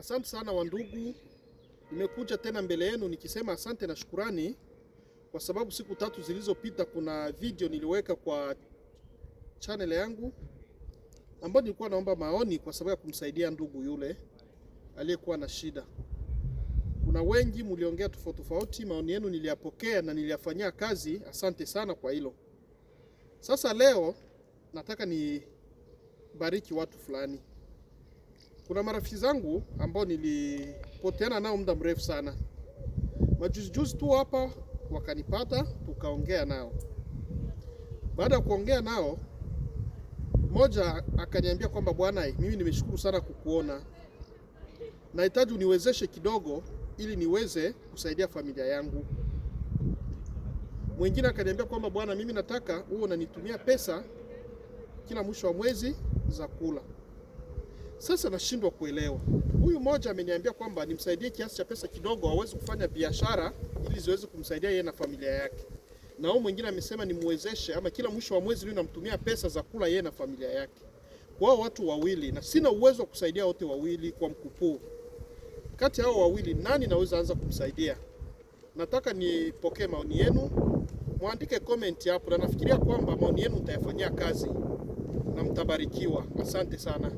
Asante sana wandugu, nimekuja tena mbele yenu nikisema asante na shukurani kwa sababu siku 3 zilizopita kuna video niliweka kwa channel yangu ambapo nilikuwa naomba maoni kwa sababu ya kumsaidia ndugu yule aliyekuwa na shida. Kuna wengi mliongea tofauti, maoni yenu niliyapokea na niliyafanyia kazi. Asante sana kwa hilo. Sasa leo nataka nibariki watu fulani. Kuna marafiki zangu ambao nilipoteana nao muda mrefu sana. Majuzi tu hapa wakanipata, tukaongea nao. Baada ya kuongea nao, mmoja akaniambia kwamba bwana, mimi nimeshukuru sana kukuona. Nahitaji uniwezeshe kidogo ili niweze kusaidia familia yangu. Mwingine akaniambia kwamba bwana, mimi nataka uwe unanitumia pesa kila mwisho wa mwezi za kula. Sasa nashindwa kuelewa. Huyu mmoja ameniambia kwamba nimsaidie kiasi cha pesa kidogo aweze kufanya biashara ili ziweze kumsaidia yeye na familia yake. Na huyu mwingine amesema nimwezeshe ama kila mwisho wa mwezi niwe namtumia pesa za kula yeye na familia yake. Kwa watu wawili, na sina uwezo wa kusaidia wote wawili kwa mkupuo. Kati hao wawili nani naweza anza kumsaidia? Nataka nipokee maoni yenu. Muandike comment hapo, na nafikiria kwamba maoni yenu mtayafanyia kazi na mtabarikiwa. Asante sana.